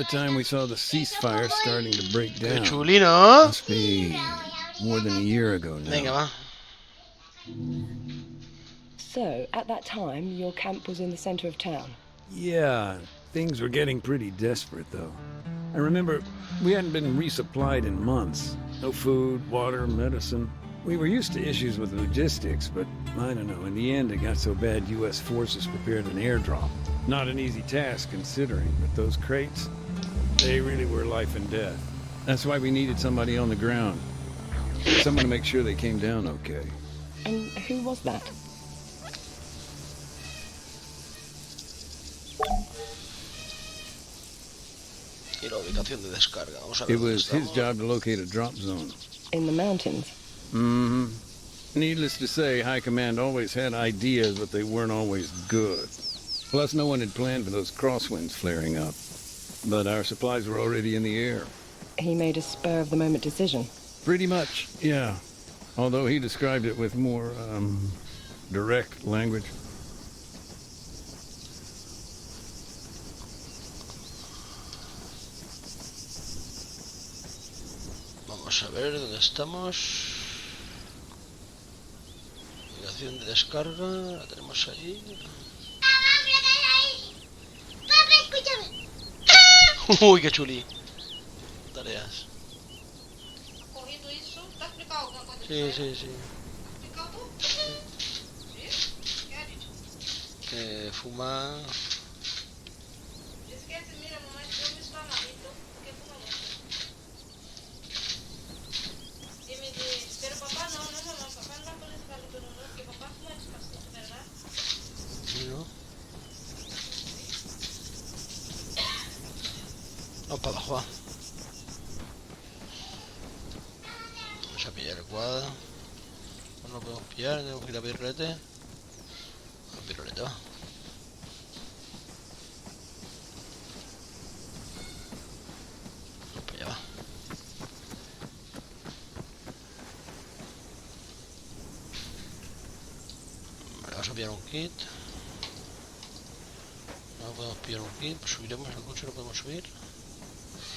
the time we saw the ceasefire starting to break down. Qué chuli, ¿no? Must be more than a year ago now. Venga, va. So, at that time, your camp was in the center of town. Yeah, things were getting pretty desperate, though. I remember we hadn't been resupplied in months. No food, water, medicine. We were used to issues with logistics, but I don't know, in the end it got so bad U.S. forces prepared an airdrop. Not an easy task considering, but those crates, they really were life and death. That's why we needed somebody on the ground. Someone to make sure they came down okay. And who was that? Y la ubicación de descarga. Vamos a ver. It was his job to locate a drop zone. In the mountains. Mm-hmm. Needless to say, High Command always had ideas, but they weren't always good. Plus, no one had planned for those crosswinds flaring up. But our supplies were already in the air. He made a spur-of-the-moment decision. Pretty much, yeah. Although he described it with more, direct language. Vamos a ver dónde estamos. Ubicación de descarga. La tenemos ahí. Uy, qué chuli. Tareas. Sí, sí, sí. Fuma. No. Vamos para abajo, va. Vamos a pillar el cuadro. No lo podemos pillar, tenemos que ir a pirulete. A pirulete, va. Vamos para allá, va. Vale, vamos a pillar un kit. No podemos pillar un kit, pues subiremos al coche, no podemos subir.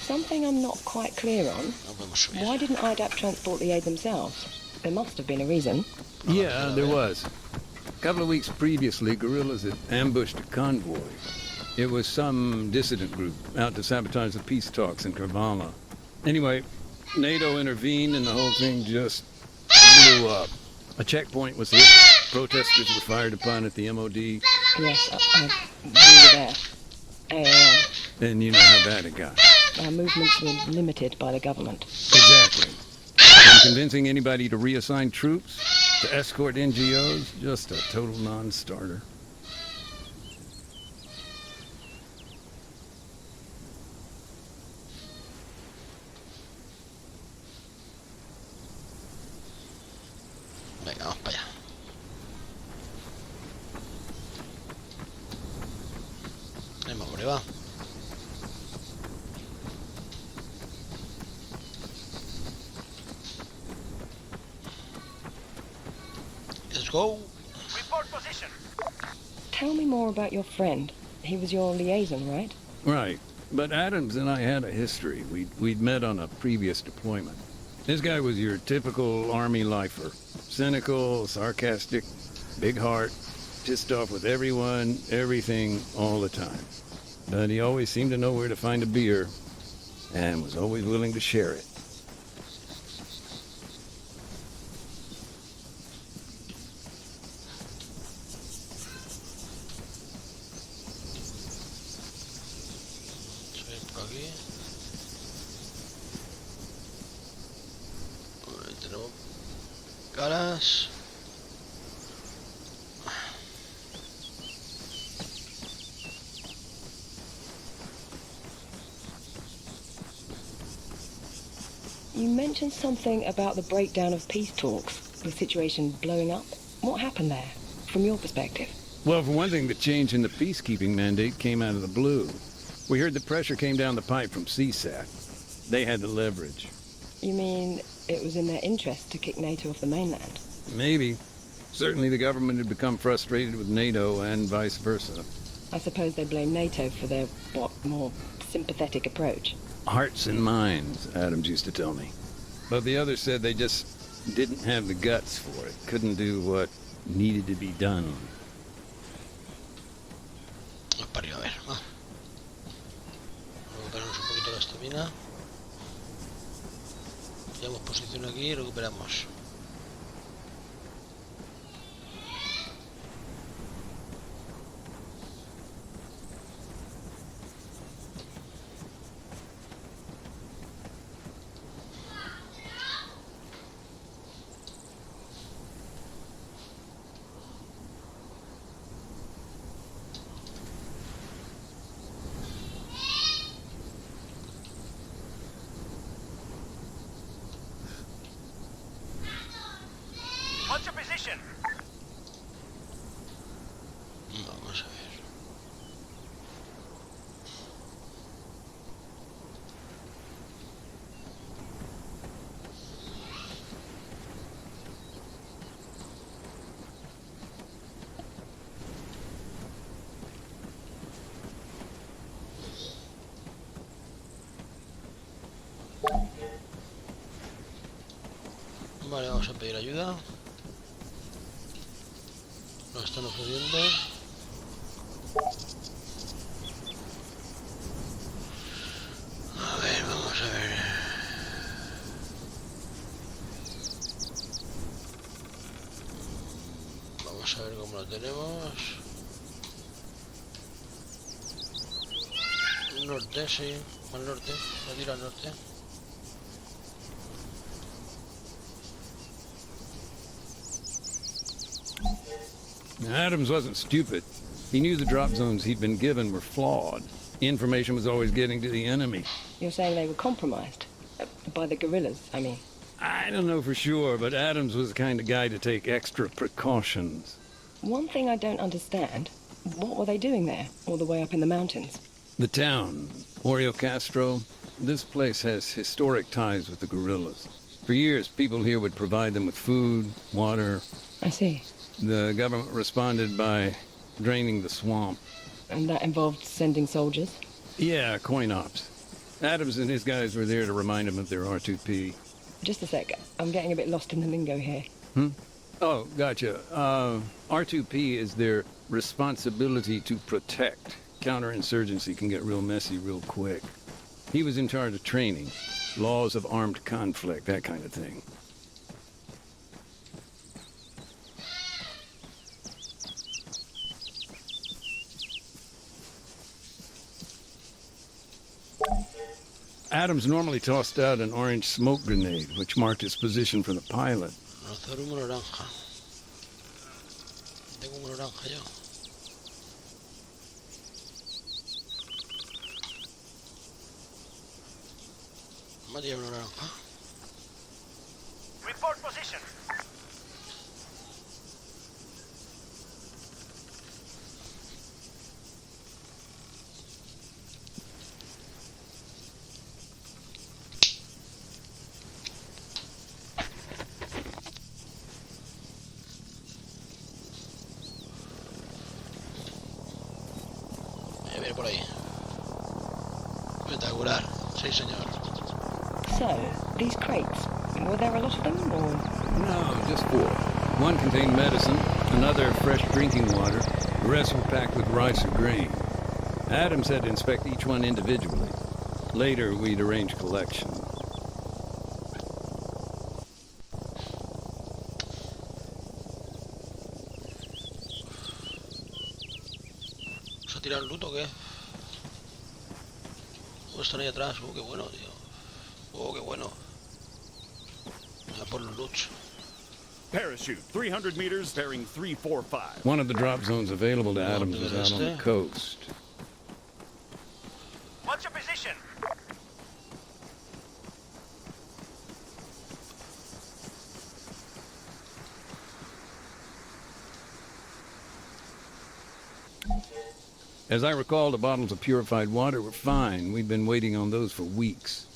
Something I'm not quite clear on. No podemos subir. Why didn't IDAP transport the aid themselves? There must have been a reason. Yeah, there was. A couple of weeks previously, guerrillas had ambushed a convoy. It was some dissident group out to sabotage the peace talks in Kavala. Anyway, NATO intervened and the whole thing just blew up. A checkpoint was hit. Protesters were fired upon at the MOD. Yes, we were there. And you know how bad it got. Our movements were limited by the government. Exactly. And convincing anybody to reassign troops, to escort NGOs, just a total non-starter. Venga, vamos para allá. Vamos por ahí, va. Let's go. Report position. Tell me more about your friend. He was your liaison, right? Right. But Adams and I had a history. We'd met on a previous deployment. This guy was your typical army lifer. Cynical, sarcastic, big heart, pissed off with everyone, everything, all the time. But he always seemed to know where to find a beer, and was always willing to share it. Subir por aquí. Ahí tenemos caras. You mentioned something about the breakdown of peace talks, the situation blowing up. What happened there, from your perspective? Well, for one thing, the change in the peacekeeping mandate came out of the blue. We heard the pressure came down the pipe from CSAT. They had the leverage. You mean it was in their interest to kick NATO off the mainland? Maybe. Certainly the government had become frustrated with NATO and vice versa. I suppose they blame NATO for their, more sympathetic approach. Hearts and minds, Adams used to tell me. But the others said they just didn't have the guts for it. Couldn't do what needed to be done. Vamos para arriba, a ver. Va. Recuperamos un poquito la estamina. Pillamos posición aquí y recuperamos. What's your position? Vamos a ver. Vale, vamos a pedir ayuda. Nos están ofreciendo. A ver, vamos a ver. Vamos a ver cómo lo tenemos. Norte, sí. Al norte. La tira al norte. Adams wasn't stupid. He knew the drop zones he'd been given were flawed. Information was always getting to the enemy. You're saying they were compromised? By the guerrillas, I mean. I don't know for sure, but Adams was the kind of guy to take extra precautions. One thing I don't understand, what were they doing there, all the way up in the mountains? The town, Oreo Castro, this place has historic ties with the guerrillas. For years, people here would provide them with food, water. I see. The government responded by draining the swamp. And that involved sending soldiers? Yeah, coin ops. Adams and his guys were there to remind them of their R2P. Just a sec, I'm getting a bit lost in the lingo here. Oh, gotcha. R2P is their responsibility to protect. Counterinsurgency can get real messy real quick. He was in charge of training, laws of armed conflict, that kind of thing. Adams normally tossed out an orange smoke grenade, which marked his position for the pilot. Lanzar humo naranja. Tengo humo naranja yo. Me ha tirado humo naranja. Report position. Viene por ahí. Espectacular. Sí, señor. So, these crates, were there a lot of them, or...? No, just 4. One contained medicine, another fresh drinking water. The rest were packed with rice or grain. Adams had to inspect each one individually. Later, we'd arrange collection. ¿Se ha tirado el luto o qué? Están ahí atrás. Qué bueno, tío. Qué bueno. A por los loots. Parachute, 300 meters, bearing 345. One of the drop zones available to Adams was out on the coast. What's your position? As I recall, the bottles of purified water were fine. We'd been waiting on those for weeks.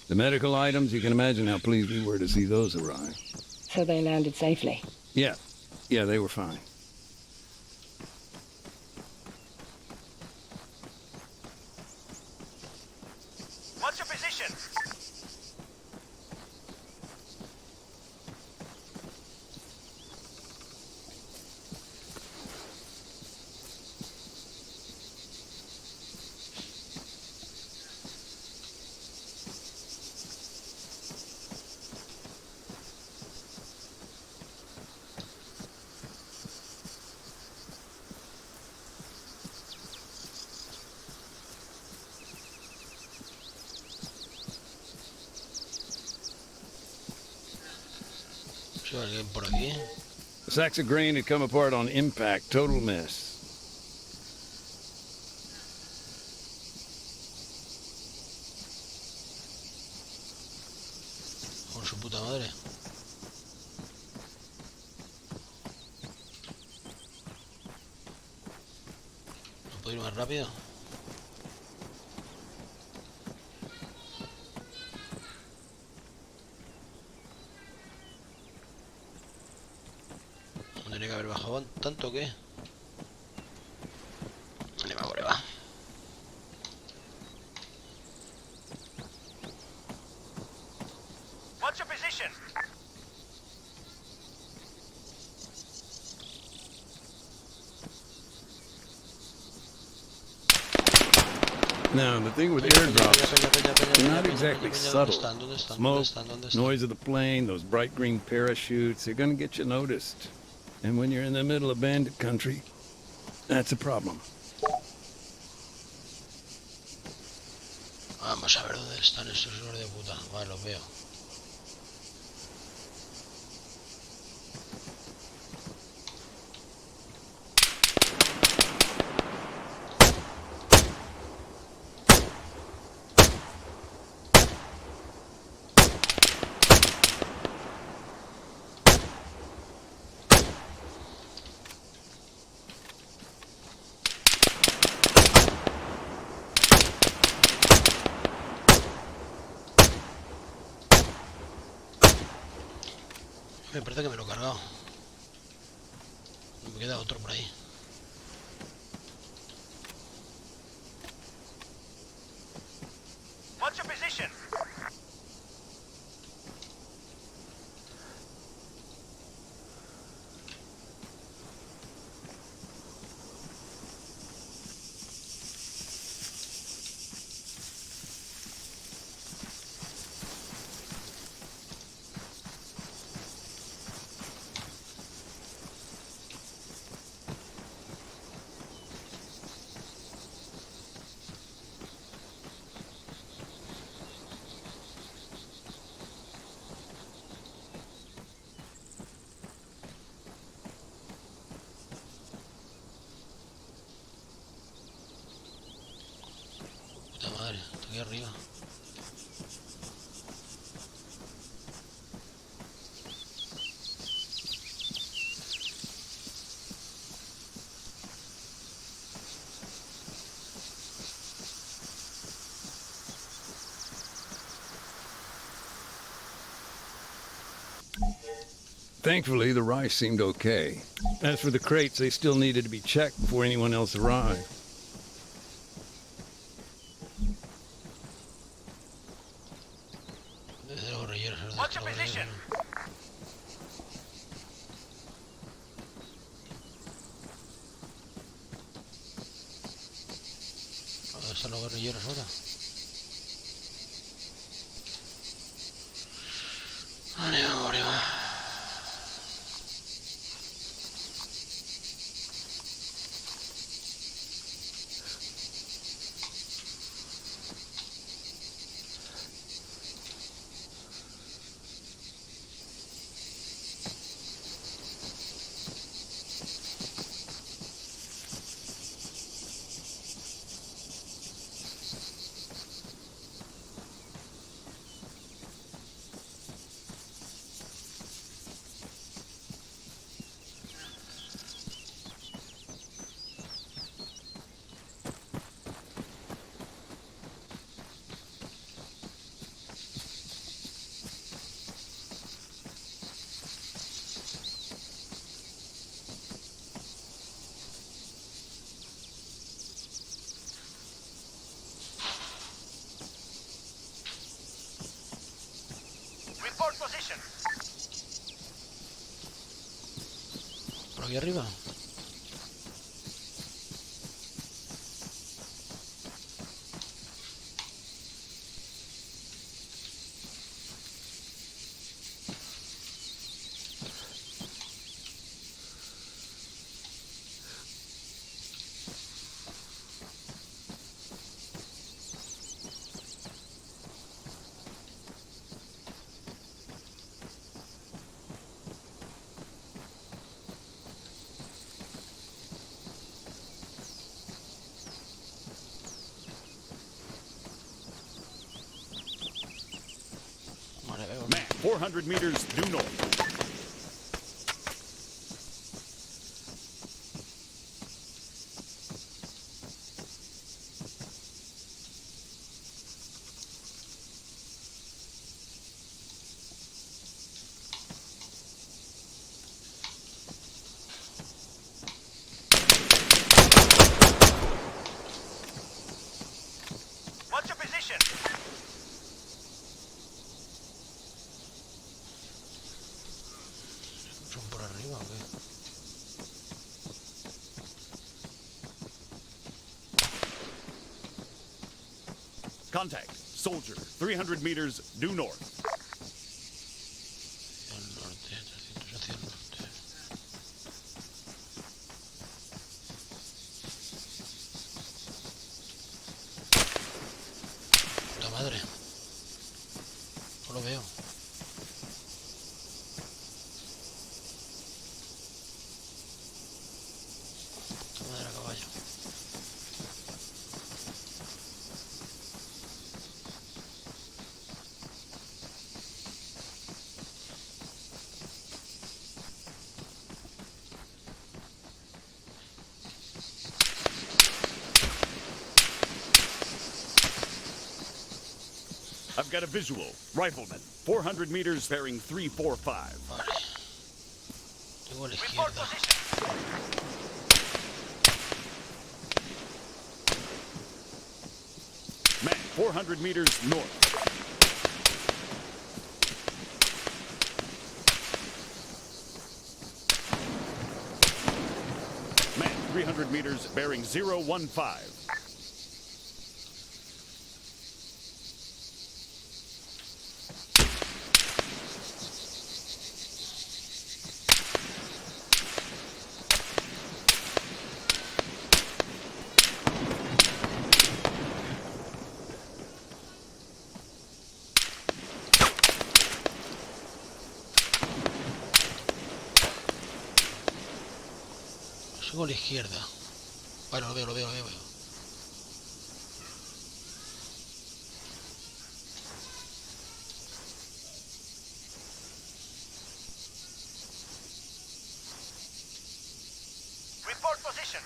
The medical items, you can imagine how pleased we were to see those arrive. So they landed safely. Yeah, they were fine. What's your position? Si hay alguien por aquí. The sacks of grain had come apart on impact. Total mess. Con su puta madre. ¿No puedo ir más rápido? ¿No tenía que haber bajado tanto o qué? Vale, va, vale, va. What's your position? Now, the thing with airdrops, they're not exactly subtle. Smoke, noise of the plane, those bright green parachutes, they're gonna get you noticed. And when you're in the middle of bandit country, that's a problem. Vamos a ver dónde están estos hijos de puta. Vale, los veo. Me parece que me lo he cargado. Me queda otro por ahí. What's your position? Puta madre, está aquí arriba. Thankfully, the rice seemed okay. As for the crates, they still needed to be checked before anyone else arrived. Desde los rellenos, ¿verdad? What's your position? ¿Dónde están los guerrilleros ahora? Vale, vamos arriba. position. ¿Por aquí arriba? Vale, veo. Man, 400 meters due north. What's your position? ¿Son por arriba o qué? Contact. Soldier, 300 meters due north. Hacia el norte, 300 hacia el norte. Puta madre. No lo veo. Puta madre a caballo. I've got a visual. Rifleman, 400 meters bearing 345. Vale. Tengo a la Report izquierda. position. Man, 400 meters north. Man, 300 meters bearing 015. Sigo a la izquierda. Vale, lo veo, lo veo, lo veo. Report position.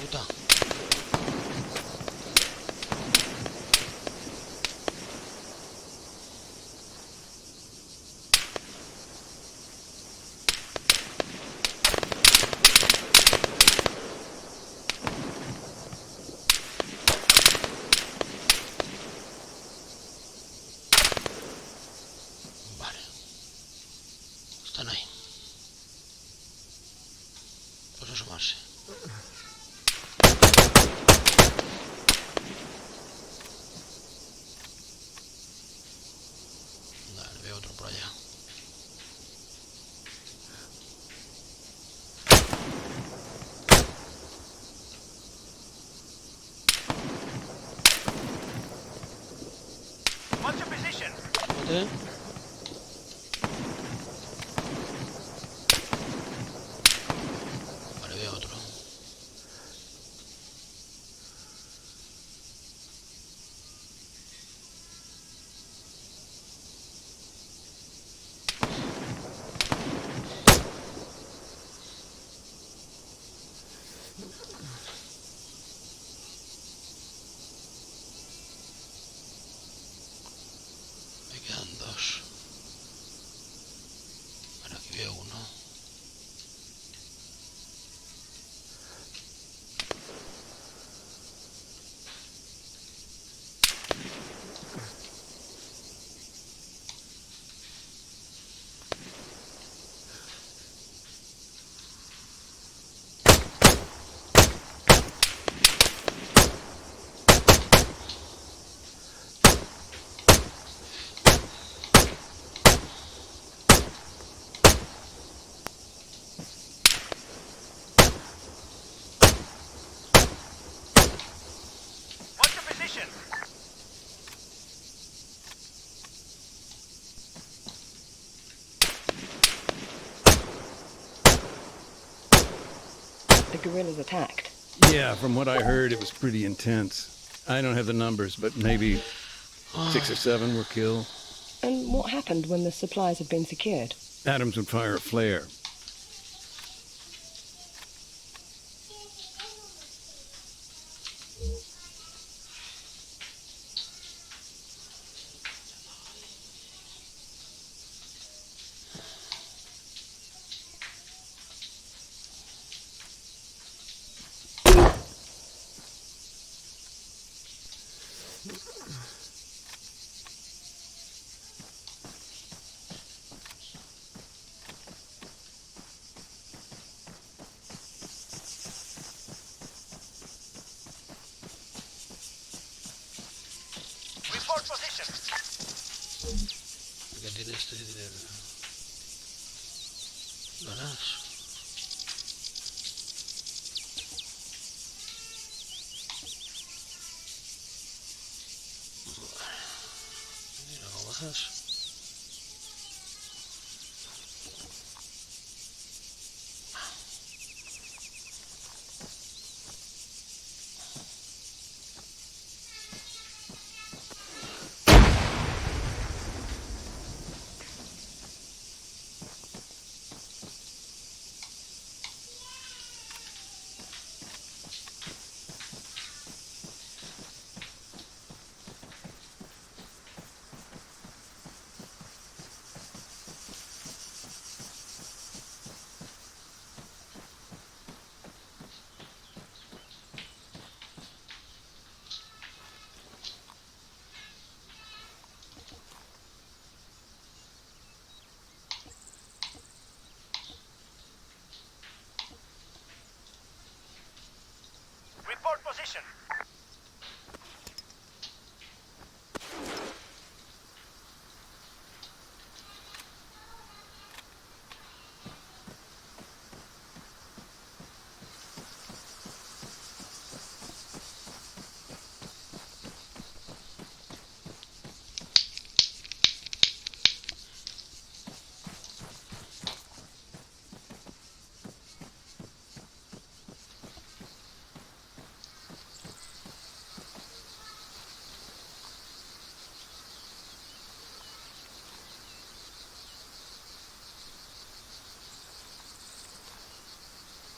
Puta. Vale. Están ahí. Pues asomarse. Vale, veo otro por allá. What's your position? ¿Dónde? Vale, veo otro. Me quedan dos. uno. What's your position? The guerrillas attacked. Yeah, from what I heard, it was pretty intense. I don't have the numbers, but maybe 6 or 7 were killed. And what happened when the supplies had been secured? Adams would fire a flare. Report position. ¿Qué tiene este dinero? ¿Ganas? Mira, ¿cómo bajas? Report position.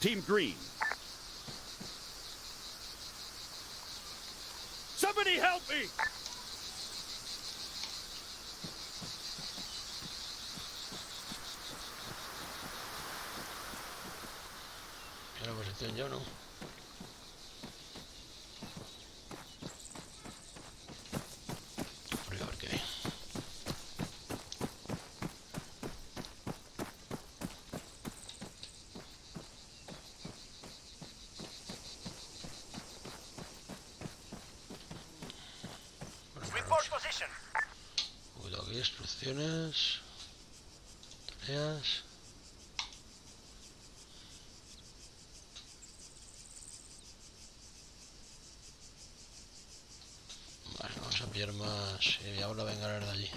Team Green. Somebody help me! ¿Qué la posición yo no? Por a ver qué hay. Report position. Cuidado aquí, instrucciones. Tareas. Vale, vamos a pillar más. Y ahora venga a de allí.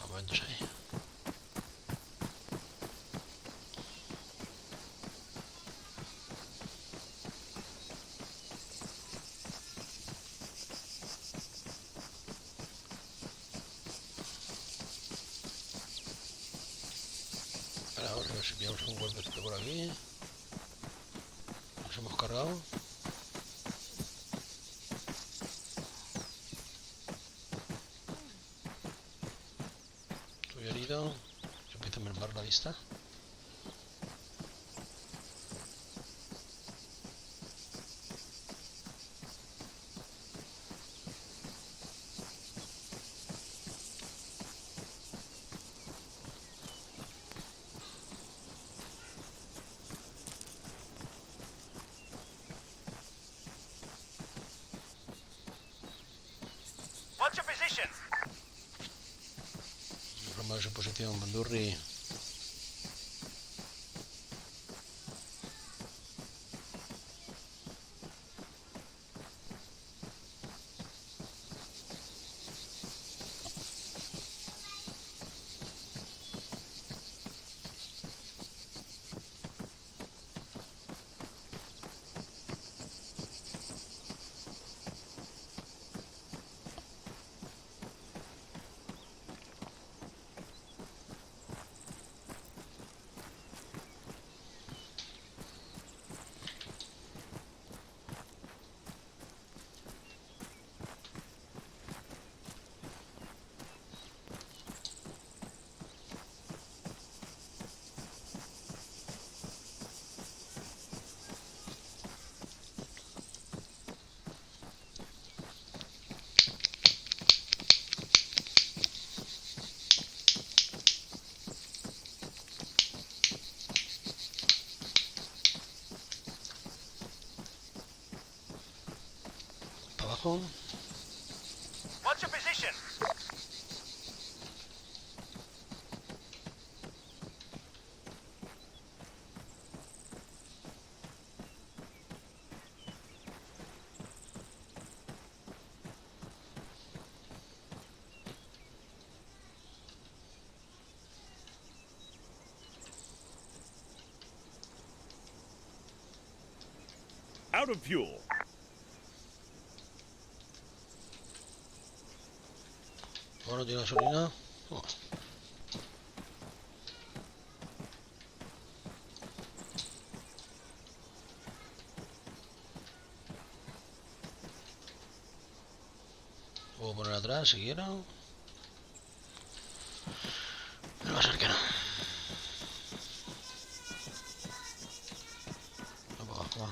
Momentos ahí. Ahora a ver si pillamos un golpecito por aquí. Nos hemos cargado. medio herido. Se empieza a mermar la vista. What's your position? Informa de su posición, Bandurri. Para abajo. What's your position? Out of fuel. Ahora tiene gasolina. Oh. Puedo poner atrás si quiero. Pero va a ser que no. No para abajo, va.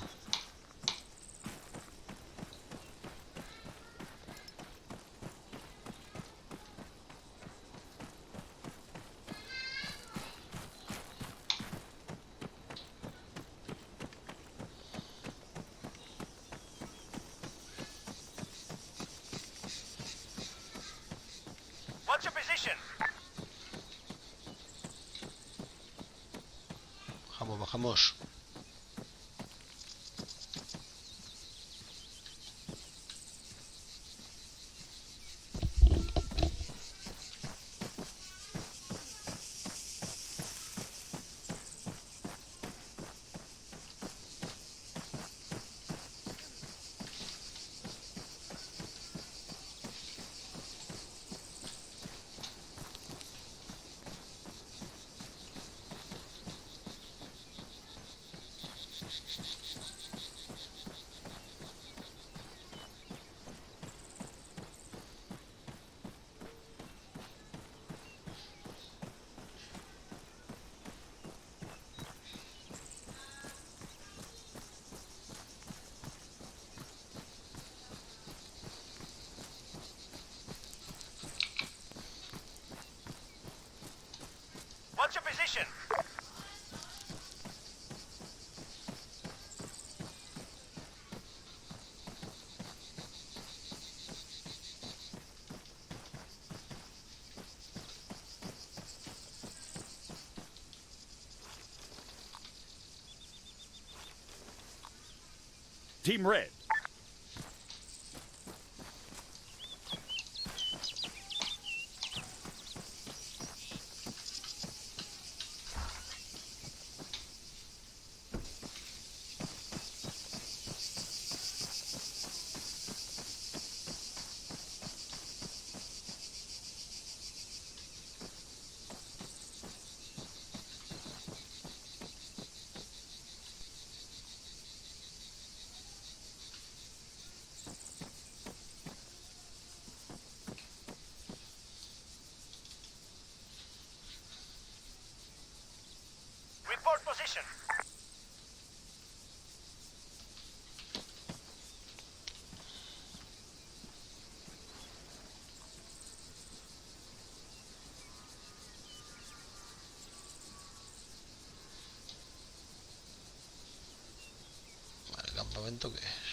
What's your position? Bajamos, bajamos. What's your position? Team Red. ¿Esto qué es?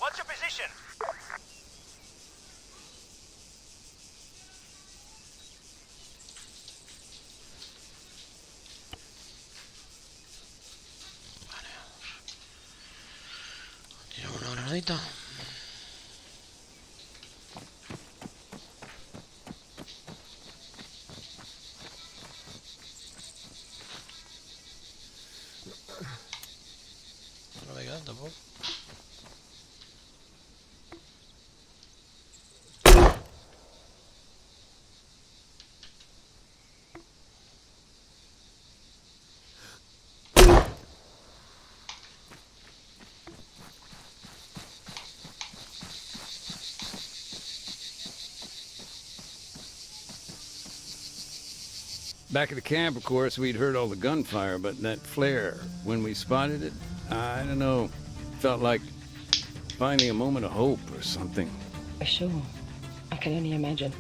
What's your position? Tiramos una granadita. No me quedan tampoco. Back at the camp, of course, we'd heard all the gunfire, but that flare, when we spotted it, I don't know, felt like finding a moment of hope or something. Sure. I can only imagine.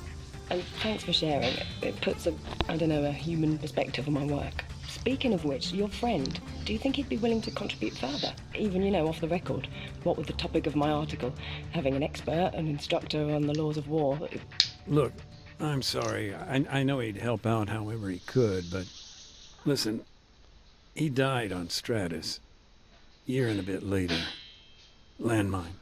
And thanks for sharing. It puts a human perspective on my work. Speaking of which, your friend, do you think he'd be willing to contribute further? Even, off the record. What with the topic of my article, having an expert, an instructor on the laws of war. Look, I'm sorry. I know he'd help out however he could, but listen, he died on Stratus. Year and a bit later. Landmine.